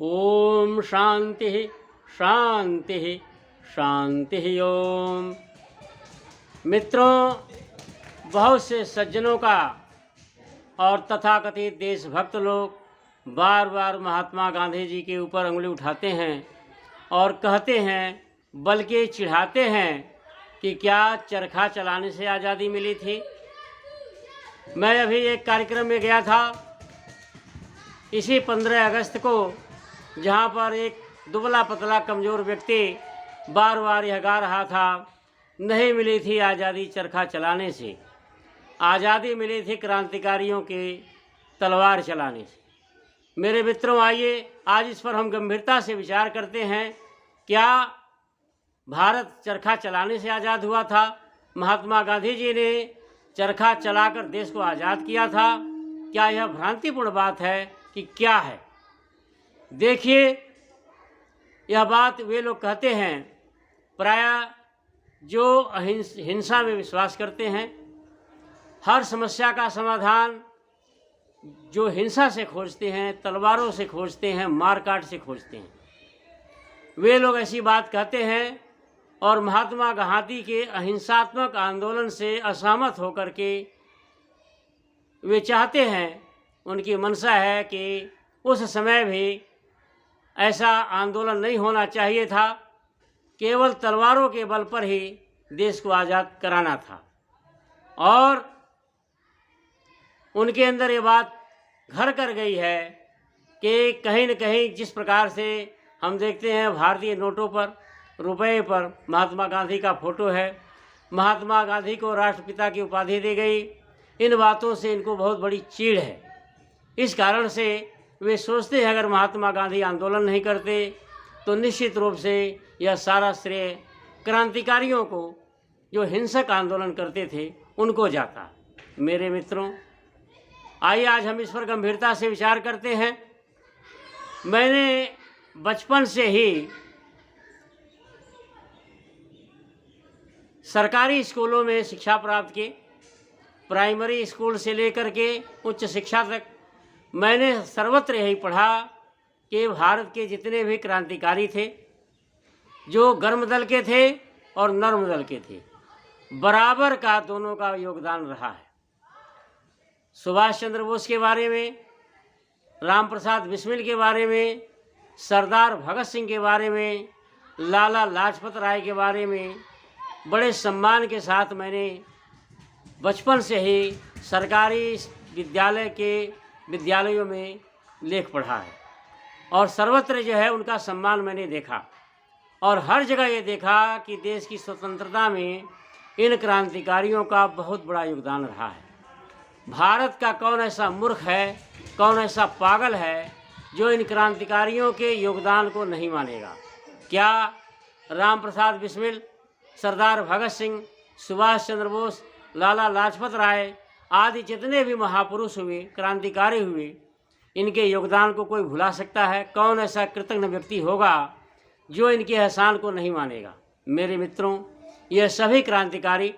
ओम शांति शांति शांति। ओम। मित्रों, बहुत से सज्जनों का और तथाकथित देशभक्त लोग बार बार महात्मा गांधी जी के ऊपर उंगली उठाते हैं और कहते हैं, बल्कि चिढ़ाते हैं कि क्या चरखा चलाने से आज़ादी मिली थी। मैं अभी एक कार्यक्रम में गया था इसी 15 अगस्त को, जहाँ पर एक दुबला पतला कमज़ोर व्यक्ति बार बार यह गा रहा था, नहीं मिली थी आज़ादी चरखा चलाने से, आज़ादी मिली थी क्रांतिकारियों के तलवार चलाने से। मेरे मित्रों, आइए आज इस पर हम गंभीरता से विचार करते हैं। क्या भारत चरखा चलाने से आज़ाद हुआ था? महात्मा गांधी जी ने चरखा चलाकर देश को आज़ाद किया था? क्या यह भ्रांतिपूर्ण बात है कि क्या है? देखिए, यह बात वे लोग कहते हैं प्रायः जो हिंसा में विश्वास करते हैं। हर समस्या का समाधान जो हिंसा से खोजते हैं, तलवारों से खोजते हैं, मारकाट से खोजते हैं, वे लोग ऐसी बात कहते हैं। और महात्मा गांधी के अहिंसात्मक आंदोलन से असहमत होकर के वे चाहते हैं, उनकी मंशा है कि उस समय भी ऐसा आंदोलन नहीं होना चाहिए था, केवल तलवारों के बल पर ही देश को आज़ाद कराना था। और उनके अंदर ये बात घर कर गई है कि कहीं न कहीं जिस प्रकार से हम देखते हैं भारतीय नोटों पर, रुपए पर महात्मा गांधी का फोटो है, महात्मा गांधी को राष्ट्रपिता की उपाधि दी गई, इन बातों से इनको बहुत बड़ी चीड़ है। इस कारण से वे सोचते हैं अगर महात्मा गांधी आंदोलन नहीं करते तो निश्चित रूप से यह सारा श्रेय क्रांतिकारियों को, जो हिंसक आंदोलन करते थे, उनको जाता। मेरे मित्रों, आइए आज हम इस पर गंभीरता से विचार करते हैं। मैंने बचपन से ही सरकारी स्कूलों में शिक्षा प्राप्त की, प्राइमरी स्कूल से लेकर के उच्च शिक्षा तक मैंने सर्वत्र यही पढ़ा कि भारत के जितने भी क्रांतिकारी थे, जो गर्म दल के थे और नर्म दल के थे, बराबर का दोनों का योगदान रहा है। सुभाष चंद्र बोस के बारे में, राम प्रसाद बिस्मिल के बारे में, सरदार भगत सिंह के बारे में, लाला लाजपत राय के बारे में बड़े सम्मान के साथ मैंने बचपन से ही सरकारी विद्यालयों में लेख पढ़ा है। और सर्वत्र जो है उनका सम्मान मैंने देखा, और हर जगह ये देखा कि देश की स्वतंत्रता में इन क्रांतिकारियों का बहुत बड़ा योगदान रहा है। भारत का कौन ऐसा मूर्ख है, कौन ऐसा पागल है जो इन क्रांतिकारियों के योगदान को नहीं मानेगा? क्या राम प्रसाद बिस्मिल, सरदार भगत सिंह, सुभाष चंद्र बोस, लाला लाजपत राय आदि जितने भी महापुरुष हुए, क्रांतिकारी हुए, इनके योगदान को कोई भुला सकता है? कौन ऐसा कृतज्ञ व्यक्ति होगा जो इनके एहसान को नहीं मानेगा? मेरे मित्रों, यह सभी क्रांतिकारी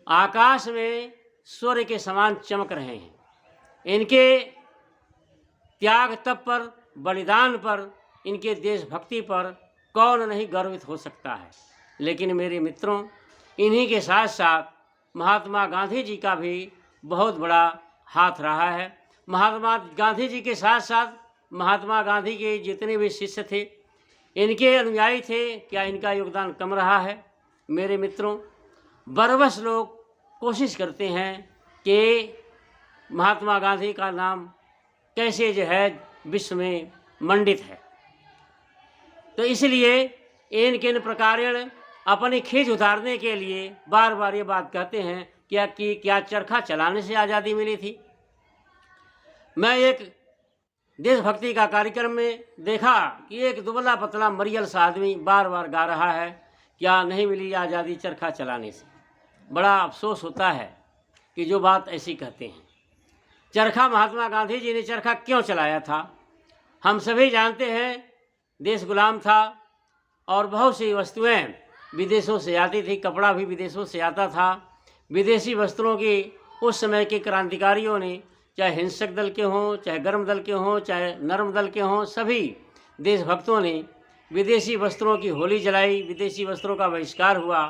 आकाश में सूर्य के समान चमक रहे हैं। इनके त्याग तप पर, बलिदान पर, इनके देशभक्ति पर कौन नहीं गर्वित हो सकता है। लेकिन मेरे मित्रों, इन्हीं के साथ साथ महात्मा गांधी जी का भी बहुत बड़ा हाथ रहा है। महात्मा गांधी जी के साथ साथ महात्मा गांधी के जितने भी शिष्य थे, इनके अनुयायी थे, क्या इनका योगदान कम रहा है? मेरे मित्रों, बरबस लोग कोशिश करते हैं कि महात्मा गांधी का नाम कैसे जो है विश्व में मंडित है। तो इसलिए इनके इन प्रकारेण अपनी खींच उतारने के लिए बार बार ये बात कहते हैं क्या चरखा चलाने से आज़ादी मिली थी। मैं एक देशभक्ति का कार्यक्रम में देखा कि एक दुबला पतला मरियल सा आदमी बार बार गा रहा है, क्या नहीं मिली आज़ादी चरखा चलाने से। बड़ा अफसोस होता है कि जो बात ऐसी कहते हैं। चरखा महात्मा गांधी जी ने चरखा क्यों चलाया था? हम सभी जानते हैं, देश गुलाम था और बहुत सी वस्तुएं विदेशों से आती थी, कपड़ा भी विदेशों से आता था। विदेशी वस्त्रों की उस समय के क्रांतिकारियों ने चाहे हिंसक दल के हों, चाहे गर्म दल के हों, चाहे नरम दल के हों, सभी देशभक्तों ने विदेशी वस्त्रों की होली जलाई, विदेशी वस्त्रों का बहिष्कार हुआ।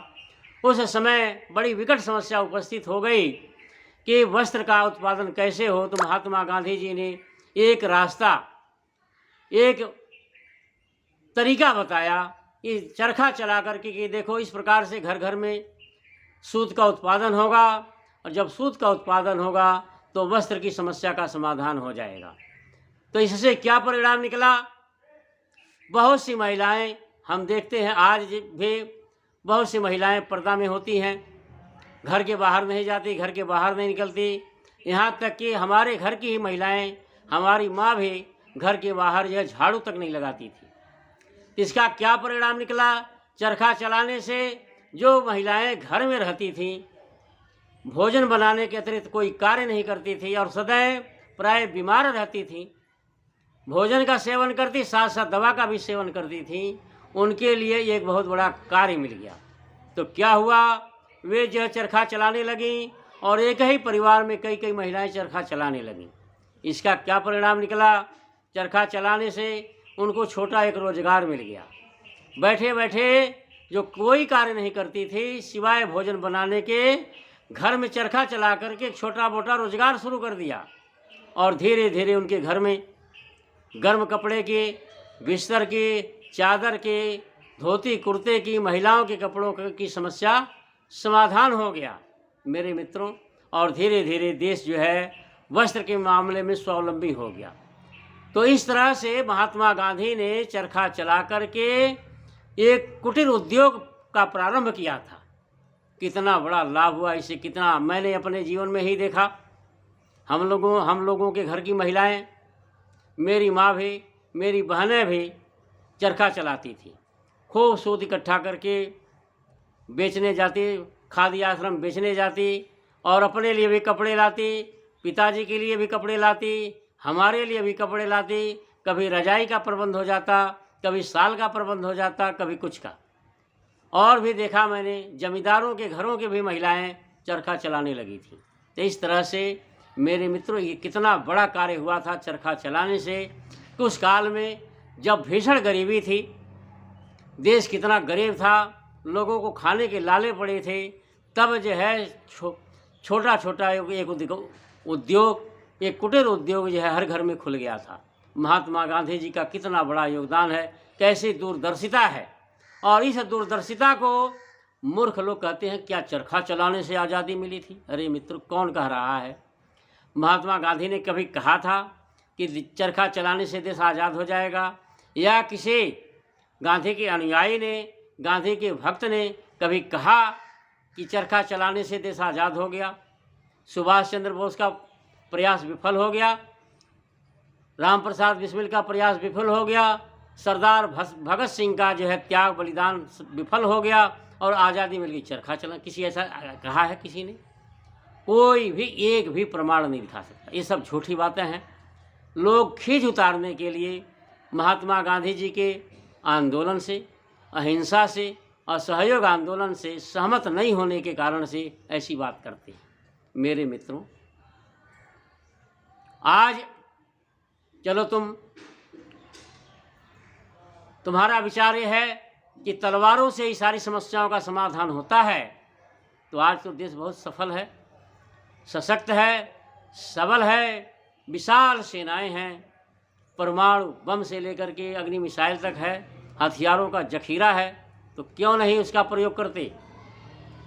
उस समय बड़ी विकट समस्या उपस्थित हो गई कि वस्त्र का उत्पादन कैसे हो। तो महात्मा गांधी जी ने एक रास्ता, एक तरीका बताया कि चरखा चला करके कि देखो इस प्रकार से घर घर में सूत का उत्पादन होगा, और जब सूत का उत्पादन होगा तो वस्त्र की समस्या का समाधान हो जाएगा। तो इससे क्या परिणाम निकला? बहुत सी महिलाएं, हम देखते हैं आज भी बहुत सी महिलाएं पर्दा में होती हैं, घर के बाहर नहीं जाती, घर के बाहर नहीं निकलती। यहाँ तक कि हमारे घर की ही महिलाएं, हमारी माँ भी घर के बाहर जो है झाड़ू तक नहीं लगाती थी। इसका क्या परिणाम निकला? चरखा चलाने से जो महिलाएं घर में रहती थीं, भोजन बनाने के अतिरिक्त कोई कार्य नहीं करती थी और सदैव प्राय बीमार रहती थीं, भोजन का सेवन करती, साथ साथ दवा का भी सेवन करती थीं, उनके लिए एक बहुत बड़ा कार्य मिल गया। तो क्या हुआ? वे जो है चरखा चलाने लगीं और एक ही परिवार में कई कई महिलाएं चरखा चलाने लगीं। इसका क्या परिणाम निकला? चरखा चलाने से उनको छोटा एक रोजगार मिल गया। बैठे बैठे जो कोई कार्य नहीं करती थी सिवाय भोजन बनाने के, घर में चरखा चला करके एक छोटा मोटा रोजगार शुरू कर दिया। और धीरे धीरे उनके घर में गर्म कपड़े के, बिस्तर के, चादर के, धोती कुर्ते की, महिलाओं के कपड़ों की समस्या समाधान हो गया मेरे मित्रों। और धीरे धीरे देश जो है वस्त्र के मामले में स्वावलंबी हो गया। तो इस तरह से महात्मा गांधी ने चरखा चला करके एक कुटीर उद्योग का प्रारंभ किया था। कितना बड़ा लाभ हुआ इससे, कितना मैंने अपने जीवन में ही देखा। हम लोगों के घर की महिलाएं, मेरी माँ भी, मेरी बहनें भी चरखा चलाती थी। खूब सूत इकट्ठा करके बेचने जाती, खादी आश्रम बेचने जाती और अपने लिए भी कपड़े लाती, पिताजी के लिए भी कपड़े लाती, हमारे लिए भी कपड़े लाती। कभी रजाई का प्रबंध हो जाता, कभी साल का प्रबंध हो जाता, कभी कुछ का। और भी देखा मैंने जमींदारों के घरों के भी महिलाएं चरखा चलाने लगी थी। तो इस तरह से मेरे मित्रों ये कितना बड़ा कार्य हुआ था चरखा चलाने से कि उस काल में जब भीषण गरीबी थी, देश कितना गरीब था, लोगों को खाने के लाले पड़े थे, तब जो है छोटा छोटा एक उद्योग, एक कुटीर उद्योग जो है हर घर में खुल गया था। महात्मा गांधी जी का कितना बड़ा योगदान है, कैसी दूरदर्शिता है। और इस दूरदर्शिता को मूर्ख लोग कहते हैं क्या चरखा चलाने से आज़ादी मिली थी? अरे मित्र, कौन कह रहा है? महात्मा गांधी ने कभी कहा था कि चरखा चलाने से देश आज़ाद हो जाएगा? या किसी गांधी के अनुयायी ने, गांधी के भक्त ने कभी कहा कि चरखा चलाने से देश आज़ाद हो गया? सुभाष चंद्र बोस का प्रयास विफल हो गया, राम प्रसाद बिस्मिल का प्रयास विफल हो गया, सरदार भगत सिंह का जो है त्याग बलिदान विफल हो गया और आज़ादी मिल गई। चरखा चला, किसी ऐसा कहा है किसी ने? कोई भी एक भी प्रमाण नहीं दिखा सकता। ये सब झूठी बातें हैं। लोग खींच उतारने के लिए महात्मा गांधी जी के आंदोलन से, अहिंसा से और सहयोग आंदोलन से सहमत नहीं होने के कारण से ऐसी बात करते हैं। मेरे मित्रों, आज चलो तुम्हारा विचार ये है कि तलवारों से ही सारी समस्याओं का समाधान होता है, तो आज तो देश बहुत सफल है, सशक्त है, सबल है, विशाल सेनाएं हैं, परमाणु बम से लेकर के अग्नि मिसाइल तक है, हथियारों का जखीरा है। तो क्यों नहीं उसका प्रयोग करते?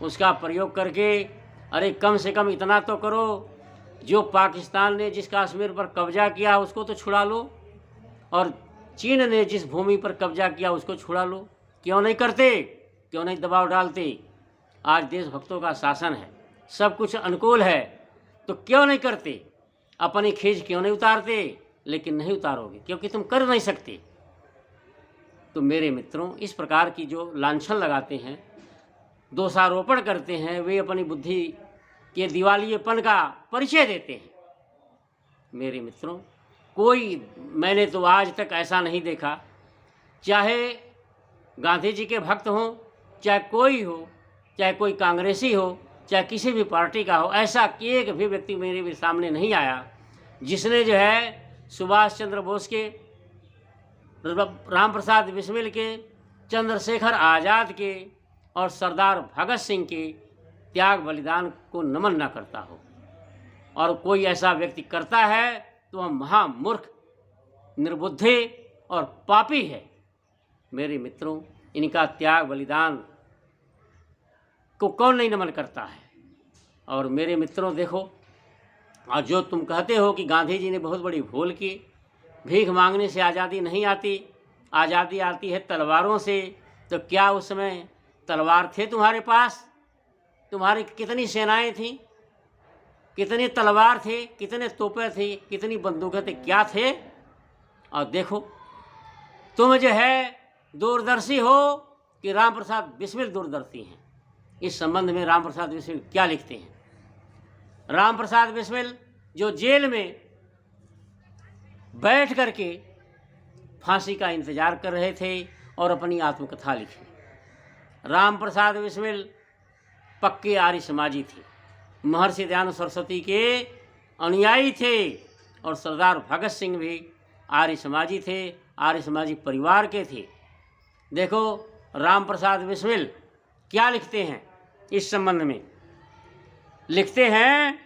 उसका प्रयोग करके अरे कम से कम इतना तो करो, जो पाकिस्तान ने जिस कश्मीर पर कब्जा किया उसको तो छुड़ा लो, और चीन ने जिस भूमि पर कब्जा किया उसको छुड़ा लो। क्यों नहीं करते? क्यों नहीं दबाव डालते? आज देशभक्तों का शासन है, सब कुछ अनुकूल है, तो क्यों नहीं करते? अपनी खींच क्यों नहीं उतारते? लेकिन नहीं उतारोगे क्योंकि तुम कर नहीं सकते। तो मेरे मित्रों, इस प्रकार की जो लांछन लगाते हैं, दोषारोपण करते हैं, वे अपनी बुद्धि के दिवालियेपन का परिचय देते हैं। मेरे मित्रों, मैंने तो आज तक ऐसा नहीं देखा, चाहे गांधी जी के भक्त हों, चाहे कोई हो, चाहे कोई कांग्रेसी हो, चाहे किसी भी पार्टी का हो, ऐसा एक भी व्यक्ति मेरे भी सामने नहीं आया जिसने जो है सुभाष चंद्र बोस के, राम प्रसाद बिस्मिल के, चंद्रशेखर आज़ाद के और सरदार भगत सिंह के त्याग बलिदान को नमन न करता हो, और कोई ऐसा व्यक्ति करता है तो वह महामूर्ख, निर्बुद्धि और पापी है। मेरे मित्रों, इनका त्याग बलिदान को कौन नहीं नमन करता है। और मेरे मित्रों देखो, और जो तुम कहते हो कि गांधी जी ने बहुत बड़ी भूल की, भीख मांगने से आज़ादी नहीं आती, आज़ादी आती है तलवारों से, तो क्या उस समय तलवार थे तुम्हारे पास? तुम्हारी कितनी सेनाएं थीं, कितनी तलवार थे, कितने तोपें थी, कितनी बंदूकें थे, क्या थे? और देखो, तुम जो है दूरदर्शी हो कि राम प्रसाद बिस्मिल दूरदर्शी हैं। इस संबंध में राम प्रसाद बिस्मिल क्या लिखते हैं? राम प्रसाद बिस्मिल जो जेल में बैठ करके फांसी का इंतजार कर रहे थे और अपनी आत्मकथा लिखी। राम प्रसाद बिस्मिल पक्के आर्य समाजी थे, महर्षि दयानंद सरस्वती के अनुयायी थे, और सरदार भगत सिंह भी आर्य समाजी थे, आर्य समाजी परिवार के थे। देखो राम प्रसाद बिस्मिल क्या लिखते हैं इस संबंध में। लिखते हैं,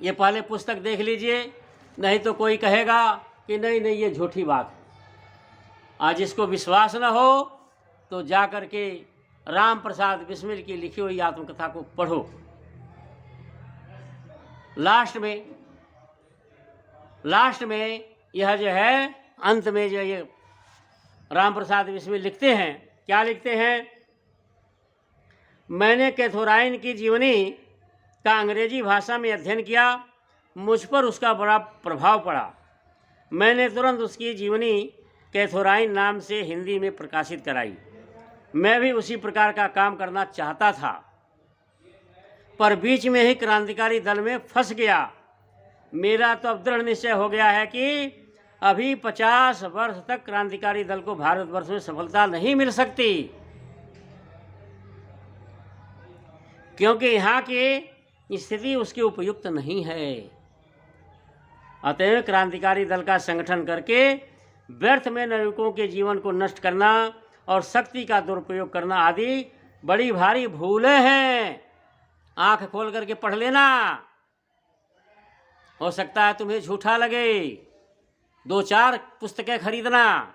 ये पहले पुस्तक देख लीजिए, नहीं तो कोई कहेगा कि नहीं नहीं ये झूठी बात है। आज जिसको विश्वास न हो तो जा कर के राम प्रसाद बिस्मिल की लिखी हुई आत्मकथा को पढ़ो। लास्ट में यह जो है, अंत में जो ये राम प्रसाद बिस्मिल लिखते हैं, क्या लिखते हैं? मैंने कैथोराइन की जीवनी का अंग्रेजी भाषा में अध्ययन किया, मुझ पर उसका बड़ा प्रभाव पड़ा। मैंने तुरंत उसकी जीवनी कैथोराइन नाम से हिंदी में प्रकाशित कराई। मैं भी उसी प्रकार का काम करना चाहता था, पर बीच में ही क्रांतिकारी दल में फंस गया। मेरा तो अब दृढ़ निश्चय हो गया है कि अभी 50 वर्ष तक क्रांतिकारी दल को भारतवर्ष में सफलता नहीं मिल सकती, क्योंकि यहाँ की स्थिति उसके उपयुक्त नहीं है। अतएव क्रांतिकारी दल का संगठन करके व्यर्थ में नाविकों के जीवन को नष्ट करना और शक्ति का दुरुपयोग करना आदि बड़ी भारी भूलें हैं। आंख खोल करके पढ़ लेना, हो सकता है तुम्हें झूठा लगे। 2-4 पुस्तकें खरीदना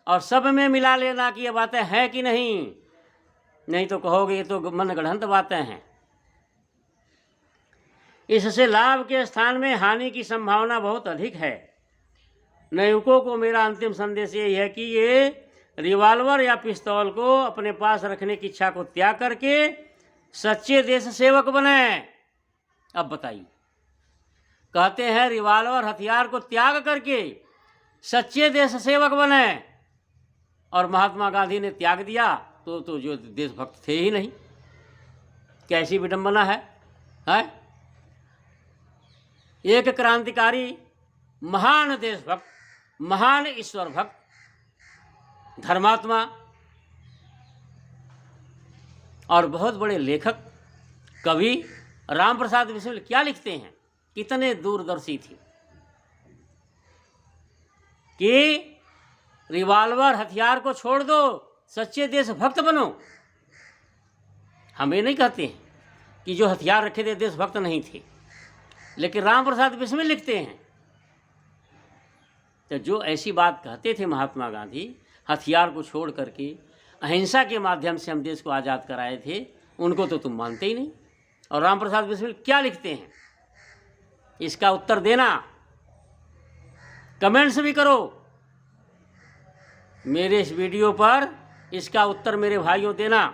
और सब में मिला लेना कि ये बातें हैं कि नहीं तो कहोगे ये तो मनगढ़ंत बातें हैं। इससे लाभ के स्थान में हानि की संभावना बहुत अधिक है। नयुकों को मेरा अंतिम संदेश यही है कि ये रिवॉल्वर या पिस्तौल को अपने पास रखने की इच्छा को त्याग करके सच्चे देश सेवक बने। अब बताइए, कहते हैं रिवॉल्वर हथियार को त्याग करके सच्चे देश सेवक बने, और महात्मा गांधी ने त्याग दिया तो जो देशभक्त थे ही नहीं। कैसी विडंबना है? एक क्रांतिकारी, महान देशभक्त, महान ईश्वर भक्त, धर्मात्मा और बहुत बड़े लेखक कवि राम प्रसाद बिस्मिल क्या लिखते हैं? कितने दूरदर्शी थे कि रिवॉल्वर हथियार को छोड़ दो, सच्चे देशभक्त बनो। हम ये नहीं कहते हैं कि जो हथियार रखे थे देशभक्त नहीं थे, लेकिन राम प्रसाद बिस्मिल लिखते हैं। तो जो ऐसी बात कहते थे महात्मा गांधी, हथियार को छोड़ करके अहिंसा के माध्यम से हम देश को आज़ाद कराए थे, उनको तो तुम मानते ही नहीं। और राम प्रसाद बिस्मिल क्या लिखते हैं, इसका उत्तर देना, कमेंट्स भी करो मेरे इस वीडियो पर। इसका उत्तर मेरे भाइयों देना,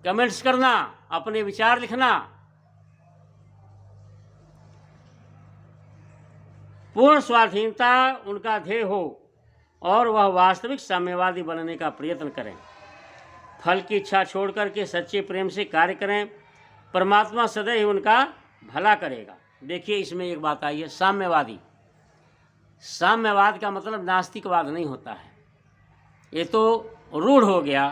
कमेंट्स करना, अपने विचार लिखना। पूर्ण स्वाधीनता उनका ध्येय हो और वह वास्तविक साम्यवादी बनने का प्रयत्न करें। फल की इच्छा छोड़ करके सच्चे प्रेम से कार्य करें। परमात्मा सदैव उनका भला करेगा। देखिए, इसमें एक बात आई है, साम्यवादी। साम्यवाद का मतलब नास्तिकवाद नहीं होता है। ये तो रूढ़ हो गया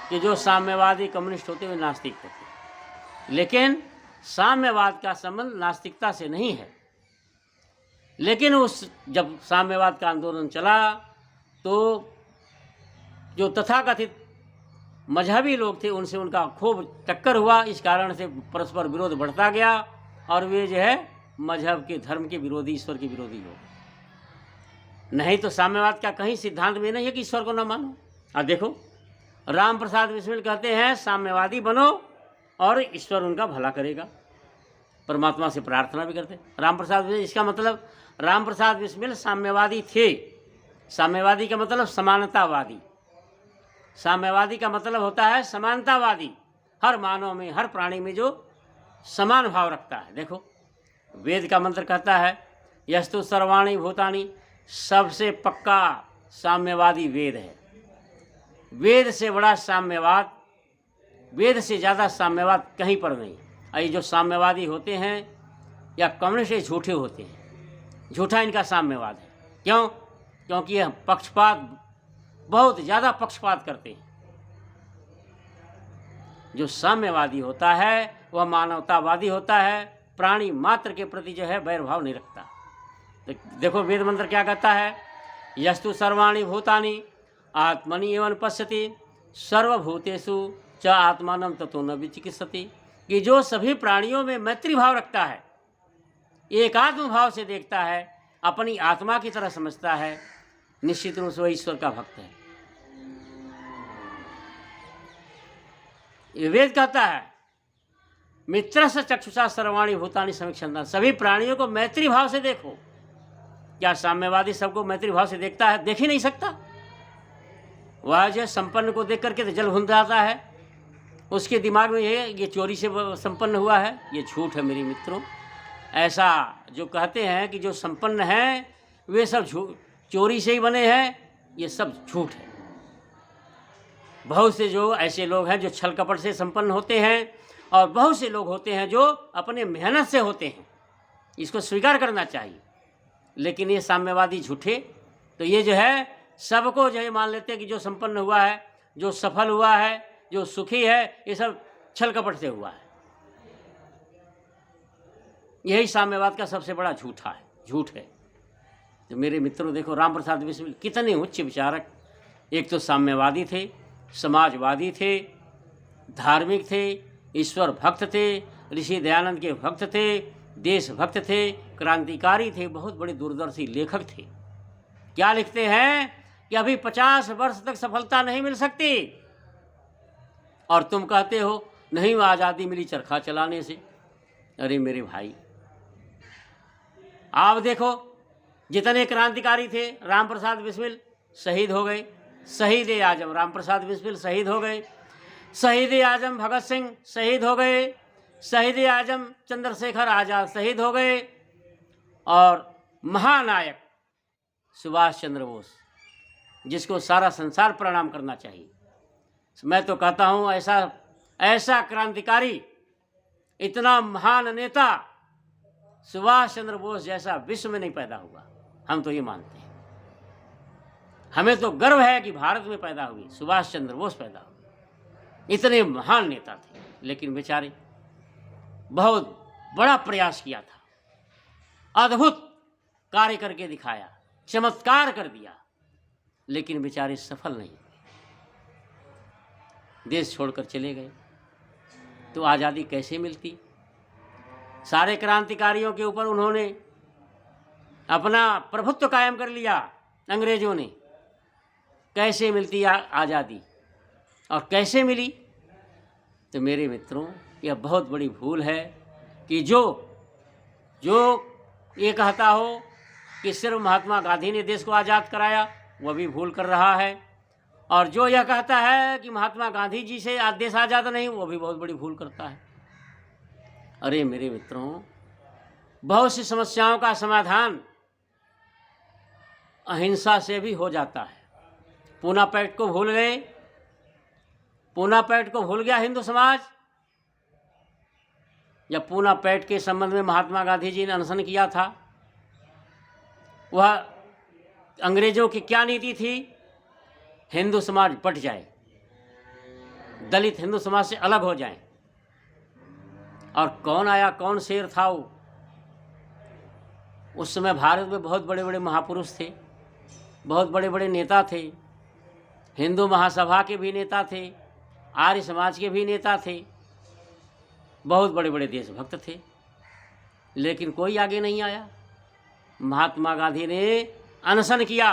कि जो साम्यवादी कम्युनिस्ट होते हुए नास्तिक होते, लेकिन साम्यवाद का संबंध नास्तिकता से नहीं है। लेकिन उस जब साम्यवाद का आंदोलन चला तो जो तथाकथित मजहबी लोग थे उनसे उनका खूब टक्कर हुआ। इस कारण से परस्पर विरोध बढ़ता गया और वे जो है मजहब के, धर्म के विरोधी, ईश्वर के विरोधी हो। नहीं तो साम्यवाद का कहीं सिद्धांत में नहीं है कि ईश्वर को न मानो। अब देखो, राम प्रसाद बिस्मिल कहते हैं साम्यवादी बनो और ईश्वर उनका भला करेगा, परमात्मा से प्रार्थना भी करते। राम प्रसाद बिस्मिल, इसका मतलब राम प्रसाद बिस्मिल साम्यवादी थे। साम्यवादी का मतलब समानतावादी। साम्यवादी का मतलब होता है समानतावादी, हर मानव में, हर प्राणी में जो समान भाव रखता है। देखो, वेद का मंत्र कहता है यस्तु सर्वाणि भूतानि, सबसे पक्का साम्यवादी वेद है। वेद से बड़ा साम्यवाद, वेद से ज़्यादा साम्यवाद कहीं पर नहीं। ये जो साम्यवादी होते हैं या कम्युनिस्ट, ये झूठे होते हैं। झूठा इनका साम्यवाद है। क्यों? क्योंकि यह पक्षपात, बहुत ज़्यादा पक्षपात करते हैं। जो साम्यवादी होता है वह मानवतावादी होता है, प्राणी मात्र के प्रति जो है वैरभाव नहीं रखता। तो देखो वेद मंत्र क्या कहता है, यस्तु सर्वाणि भूतानि आत्मनि एवं पश्यति सर्वभूतेषु च आत्मानं ततो न विचिकित्सति, कि जो सभी प्राणियों में मैत्री भाव रखता है, एकात्म भाव से देखता है, अपनी आत्मा की तरह समझता है, निश्चित रूप से वह ईश्वर का भक्त है। ये वेद कहता है मित्रस्य चक्षुषा सर्वाणि भूतानि समीक्षन्ता, सभी प्राणियों को मैत्री भाव से देखो। क्या साम्यवादी सबको मैत्री भाव से देखता है? देख ही नहीं सकता। वह जो संपन्न को देख करके तो जल भुन जाता है, उसके दिमाग में ये चोरी से संपन्न हुआ है। ये झूठ है मेरे मित्रों। ऐसा जो कहते हैं कि जो संपन्न हैं वे सब चोरी से ही बने हैं, ये सब झूठ है। बहुत से जो ऐसे लोग हैं जो छल कपट से संपन्न होते हैं, और बहुत से लोग होते हैं जो अपने मेहनत से होते हैं। इसको स्वीकार करना चाहिए। लेकिन ये साम्यवादी झूठे, तो ये जो है सबको जो है मान लेते हैं कि जो संपन्न हुआ है, जो सफल हुआ है, जो सुखी है, ये सब छल कपट से हुआ है। यही साम्यवाद का सबसे बड़ा झूठ है। तो मेरे मित्रों देखो, राम प्रसाद बिस्मिल कितने उच्च विचारक, एक तो साम्यवादी थे, समाजवादी थे, धार्मिक थे, ईश्वर भक्त थे, ऋषि दयानंद के भक्त थे, देशभक्त थे, क्रांतिकारी थे, बहुत बड़े दूरदर्शी लेखक थे। क्या लिखते हैं कि अभी 50 वर्ष तक सफलता नहीं मिल सकती, और तुम कहते हो नहीं आज़ादी मिली चरखा चलाने से। अरे मेरे भाई, आप देखो जितने क्रांतिकारी थे, राम प्रसाद बिस्मिल शहीद हो गए। शहीद ए आजम राम प्रसाद बिस्मिल शहीद हो गए। शहीद ए आजम भगत सिंह शहीद हो गए। शहीद ए आजम चंद्रशेखर आज़ाद शहीद हो गए। और महानायक सुभाष चंद्र बोस, जिसको सारा संसार प्रणाम करना चाहिए। मैं तो कहता हूँ ऐसा क्रांतिकारी, इतना महान नेता सुभाष चंद्र बोस जैसा विश्व में नहीं पैदा हुआ। हम तो ये मानते हैं। हमें तो गर्व है कि भारत में पैदा हुई, सुभाष चंद्र बोस पैदा हुए। इतने महान नेता थे, लेकिन बेचारे बहुत बड़ा प्रयास किया था, अद्भुत कार्य करके दिखाया, चमत्कार कर दिया, लेकिन बेचारे सफल नहीं हुए, देश छोड़कर चले गए। तो आज़ादी कैसे मिलती? सारे क्रांतिकारियों के ऊपर उन्होंने अपना प्रभुत्व कायम कर लिया अंग्रेजों ने। कैसे मिलती आज़ादी और कैसे मिली? तो मेरे मित्रों, यह बहुत बड़ी भूल है कि जो ये कहता हो कि सिर्फ महात्मा गांधी ने देश को आज़ाद कराया, वह भी भूल कर रहा है। और जो यह कहता है कि महात्मा गांधी जी से देश आज़ाद नहीं, वो भी बहुत बड़ी भूल करता है। अरे मेरे मित्रों, बहुत सी समस्याओं का समाधान अहिंसा से भी हो जाता है। पूना पैक्ट को भूल गए, पूना पैक्ट को भूल गया हिंदू समाज। जब पूना पैक्ट के संबंध में महात्मा गांधी जी ने अनशन किया था, वह अंग्रेजों की क्या नीति थी? हिंदू समाज बट जाए, दलित हिंदू समाज से अलग हो जाए। और कौन आया, कौन शेर था उस समय भारत में बहुत बड़े बड़े महापुरुष थे, बहुत बड़े बड़े नेता थे, हिंदू महासभा के भी नेता थे, आर्य समाज के भी नेता थे, बहुत बड़े बड़े देशभक्त थे, लेकिन कोई आगे नहीं आया। महात्मा गांधी ने अनशन किया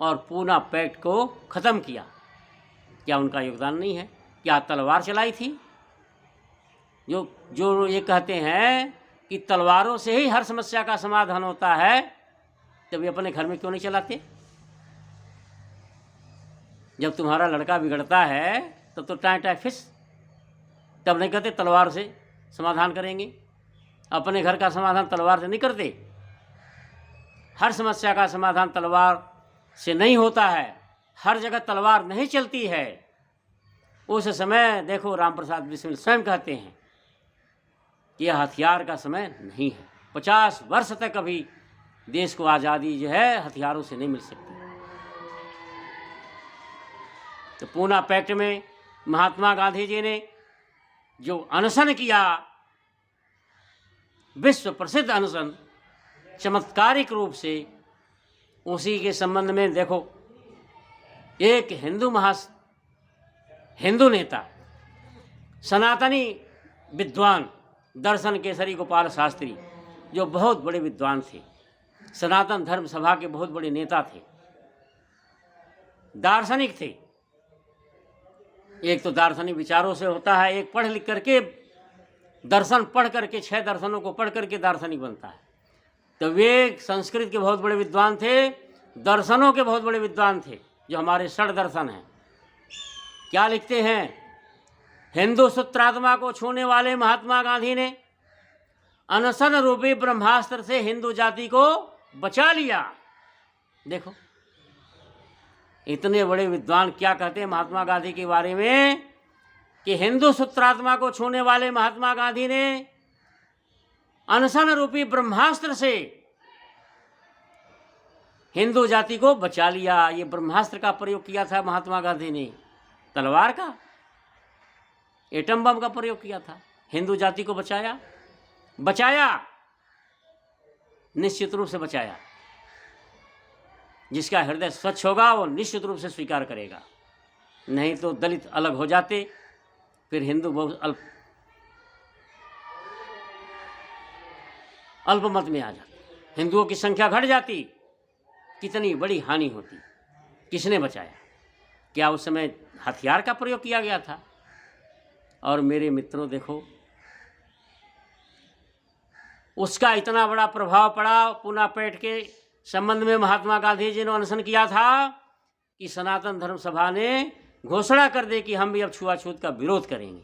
और पूना पैक्ट को ख़त्म किया। क्या उनका योगदान नहीं है? क्या तलवार चलाई थी? जो ये कहते हैं कि तलवारों से ही हर समस्या का समाधान होता है, तब ये अपने घर में क्यों नहीं चलाते? जब तुम्हारा लड़का बिगड़ता है तब तो टाइ टाइ फिस, तब नहीं कहते तलवार से समाधान करेंगे। अपने घर का समाधान तलवार से नहीं करते। हर समस्या का समाधान तलवार से नहीं होता है, हर जगह तलवार नहीं चलती है। उस समय देखो राम प्रसाद बिस्मिल स्वयं कहते हैं कि यह हथियार का समय नहीं है। 50 वर्ष तक अभी देश को आज़ादी जो है हथियारों से नहीं मिल सकती। तो पूना पैक्ट में महात्मा गांधी जी ने जो अनशन किया, विश्व प्रसिद्ध अनशन, चमत्कारिक रूप से, उसी के संबंध में देखो एक हिंदू नेता, सनातनी विद्वान, दर्शन केसरी गोपाल शास्त्री, जो बहुत बड़े विद्वान थे, सनातन धर्म सभा के बहुत बड़े नेता थे, दार्शनिक थे। एक तो दार्शनिक विचारों से होता है, एक पढ़ लिख करके दर्शन पढ़ करके 6 दर्शनों को पढ़ करके दार्शनिक बनता है। तो वे संस्कृत के बहुत बड़े विद्वान थे, दर्शनों के बहुत बड़े विद्वान थे, जो हमारे षड दर्शन हैं। क्या लिखते हैं? हिंदू सूत्रात्मा को छूने वाले महात्मा गांधी ने अनशन रूपी ब्रह्मास्त्र से हिंदू जाति को बचा लिया। देखो इतने बड़े विद्वान क्या कहते हैं महात्मा गांधी के बारे में कि हिंदू सूत्रात्मा को छूने वाले महात्मा गांधी ने अनशन रूपी ब्रह्मास्त्र से हिंदू जाति को बचा लिया। ये ब्रह्मास्त्र का प्रयोग किया था महात्मा गांधी ने, तलवार का, एटम बम का प्रयोग किया था। हिंदू जाति को बचाया, निश्चित रूप से बचाया। जिसका हृदय स्वच्छ होगा वो निश्चित रूप से स्वीकार करेगा। नहीं तो दलित अलग हो जाते, फिर हिंदू बहुत अल्पमत में आ जाते, हिंदुओं की संख्या घट जाती, कितनी बड़ी हानि होती। किसने बचाया? क्या उस समय हथियार का प्रयोग किया गया था? और मेरे मित्रों देखो, उसका इतना बड़ा प्रभाव पड़ा। पूना पैक्ट के संबंध में महात्मा गांधी जी ने अनशन किया था कि सनातन धर्म सभा ने घोषणा कर दे कि हम भी अब छुआछूत का विरोध करेंगे।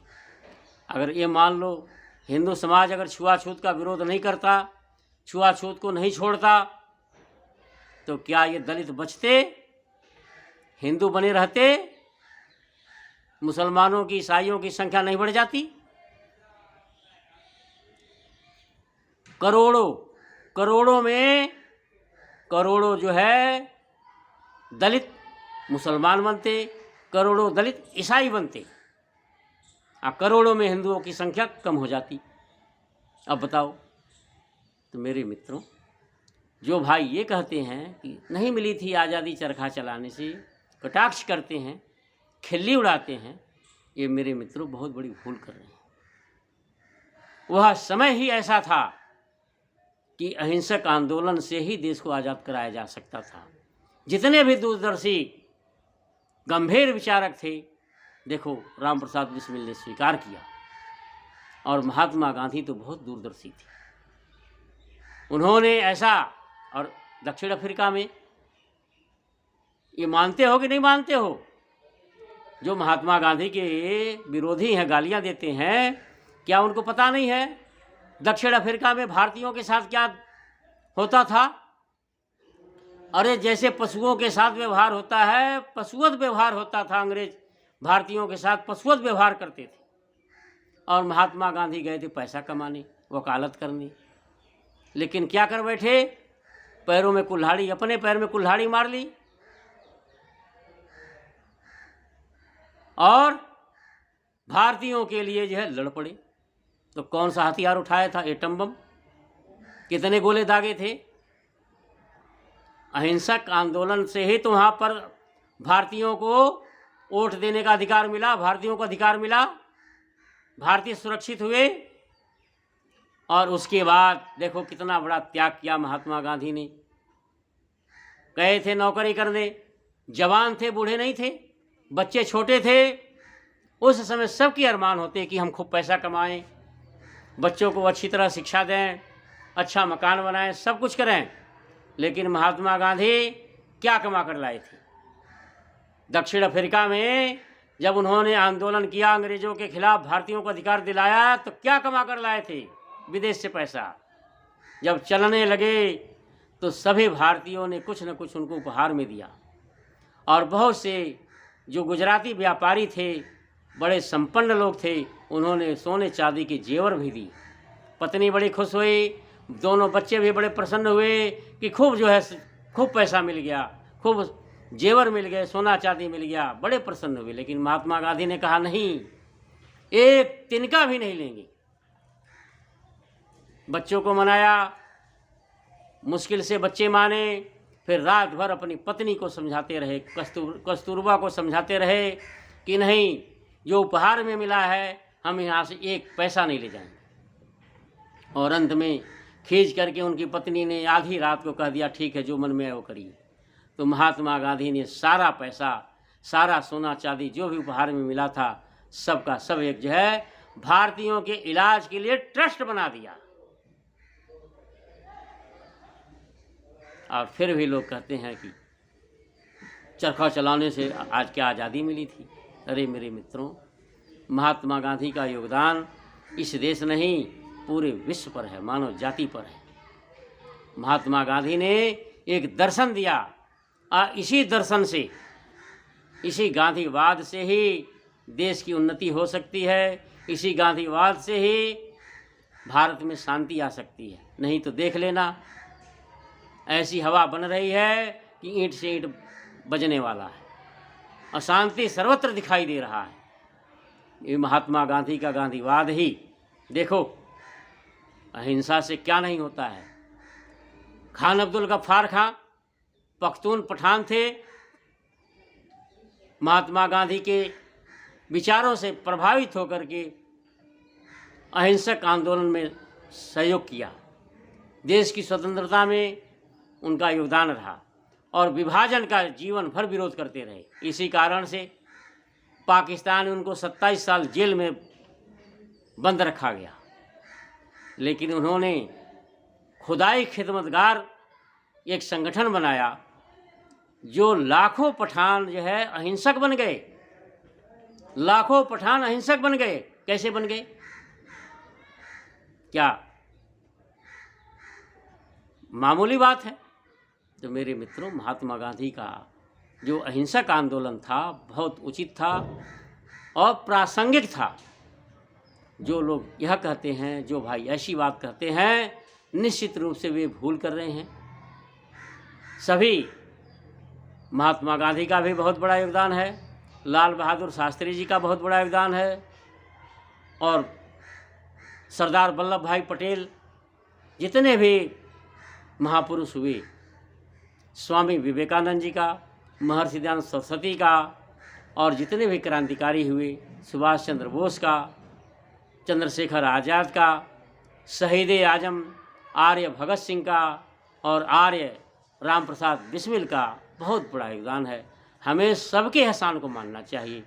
अगर ये मान लो हिंदू समाज अगर छुआछूत का विरोध नहीं करता, छुआछूत को नहीं छोड़ता, तो क्या ये दलित बचते, हिंदू बने रहते, मुसलमानों की, ईसाइयों की संख्या नहीं बढ़ जाती? करोड़ों में करोड़ों जो है दलित मुसलमान बनते, करोड़ों दलित ईसाई बनते, और करोड़ों में हिंदुओं की संख्या कम हो जाती। अब बताओ। तो मेरे मित्रों, जो भाई ये कहते हैं कि नहीं मिली थी आज़ादी चरखा चलाने से, कटाक्ष करते हैं, खिल्ली उड़ाते हैं, ये मेरे मित्रों बहुत बड़ी भूल कर रहे हैं। वह समय ही ऐसा था कि अहिंसक आंदोलन से ही देश को आज़ाद कराया जा सकता था। जितने भी दूरदर्शी गंभीर विचारक थे, देखो राम प्रसाद बिस्मिल ने स्वीकार किया, और महात्मा गांधी तो बहुत दूरदर्शी थे। उन्होंने ऐसा, और दक्षिण अफ्रीका में, ये मानते हो कि नहीं मानते हो, जो महात्मा गांधी के विरोधी हैं, गालियां देते हैं, क्या उनको पता नहीं है दक्षिण अफ्रीका में भारतीयों के साथ क्या होता था? अरे जैसे पशुओं के साथ व्यवहार होता है, पशुवत व्यवहार होता था। अंग्रेज भारतीयों के साथ पशुवत व्यवहार करते थे। और महात्मा गांधी गए थे पैसा कमाने, वकालत करने, लेकिन क्या कर बैठे? पैरों में कुल्हाड़ी, अपने पैर में कुल्हाड़ी मार ली और भारतीयों के लिए जो है लड़ पड़े। तो कौन सा हथियार उठाया था? Atom bomb. कितने गोले दागे थे। अहिंसक आंदोलन से ही तो वहाँ पर भारतीयों को वोट देने का अधिकार मिला, भारतीयों को अधिकार मिला, भारतीय सुरक्षित हुए। और उसके बाद देखो कितना बड़ा त्याग किया महात्मा गांधी ने। गए थे नौकरी करने, जवान थे, बूढ़े नहीं थे, बच्चे छोटे थे। उस समय सबकी अरमान होते कि हम खूब पैसा कमाएं, बच्चों को अच्छी तरह शिक्षा दें, अच्छा मकान बनाएं, सब कुछ करें। लेकिन महात्मा गांधी क्या कमा कर लाए थे। दक्षिण अफ्रीका में जब उन्होंने आंदोलन किया, अंग्रेजों के खिलाफ भारतीयों को अधिकार दिलाया, तो क्या कमा कर लाए थे विदेश से पैसा। जब चलने लगे तो सभी भारतीयों ने कुछ न कुछ उनको उपहार में दिया। और बहुत से जो गुजराती व्यापारी थे, बड़े संपन्न लोग थे, उन्होंने सोने चांदी के जेवर भी दी। पत्नी बड़ी खुश हुई, दोनों बच्चे भी बड़े प्रसन्न हुए कि खूब जो है खूब पैसा मिल गया, खूब जेवर मिल गए, सोना चांदी मिल गया, बड़े प्रसन्न हुए। लेकिन महात्मा गांधी ने कहा नहीं, एक तिनका भी नहीं लेंगे। बच्चों को मनाया, मुश्किल से बच्चे माने। फिर रात भर अपनी पत्नी को समझाते रहे, कस्तूरबा को समझाते रहे कि नहीं, जो उपहार में मिला है हम यहाँ से एक पैसा नहीं ले जाएंगे। और अंत में खींच करके उनकी पत्नी ने आधी रात को कह दिया, ठीक है, जो मन में है वो करिए। तो महात्मा गांधी ने सारा पैसा, सारा सोना चांदी जो भी उपहार में मिला था, सबका सब एक जो है भारतीयों के इलाज के लिए ट्रस्ट बना दिया। और फिर भी लोग कहते हैं कि चरखा चलाने से आज क्या आज़ादी मिली थी। अरे मेरे मित्रों, महात्मा गांधी का योगदान इस देश नहीं, पूरे विश्व पर है, मानव जाति पर है। महात्मा गांधी ने एक दर्शन दिया, और इसी दर्शन से, इसी गांधीवाद से ही देश की उन्नति हो सकती है। इसी गांधीवाद से ही भारत में शांति आ सकती है। नहीं तो देख लेना, ऐसी हवा बन रही है कि ईंट से ईंट बजने वाला है, अशांति सर्वत्र दिखाई दे रहा है। ये महात्मा गांधी का गांधीवाद ही देखो, अहिंसा से क्या नहीं होता है। खान अब्दुल गफ्फार खां पख्तून पठान थे, महात्मा गांधी के विचारों से प्रभावित होकर के अहिंसक आंदोलन में सहयोग किया। देश की स्वतंत्रता में उनका योगदान रहा और विभाजन का जीवन भर विरोध करते रहे। इसी कारण से पाकिस्तान में उनको 27 साल जेल में बंद रखा गया। लेकिन उन्होंने खुदाई खिदमतगार एक संगठन बनाया, जो लाखों पठान जो है अहिंसक बन गए। लाखों पठान अहिंसक बन गए। कैसे बन गए? क्या मामूली बात है? तो मेरे मित्रों, महात्मा गांधी का जो अहिंसक आंदोलन था बहुत उचित था और प्रासंगिक था। जो लोग यह कहते हैं, जो भाई ऐसी बात कहते हैं, निश्चित रूप से वे भूल कर रहे हैं। सभी महात्मा गांधी का भी बहुत बड़ा योगदान है, लाल बहादुर शास्त्री जी का बहुत बड़ा योगदान है, और सरदार वल्लभ भाई पटेल, जितने भी महापुरुष हुए, स्वामी विवेकानंद जी का, महर्षि दयानंद सरस्वती का, और जितने भी क्रांतिकारी हुए, सुभाष चंद्र बोस का, चंद्रशेखर आज़ाद का, शहीद आजम आर्य भगत सिंह का और आर्य राम प्रसाद बिस्मिल का बहुत बड़ा योगदान है। हमें सबके एहसान को मानना चाहिए।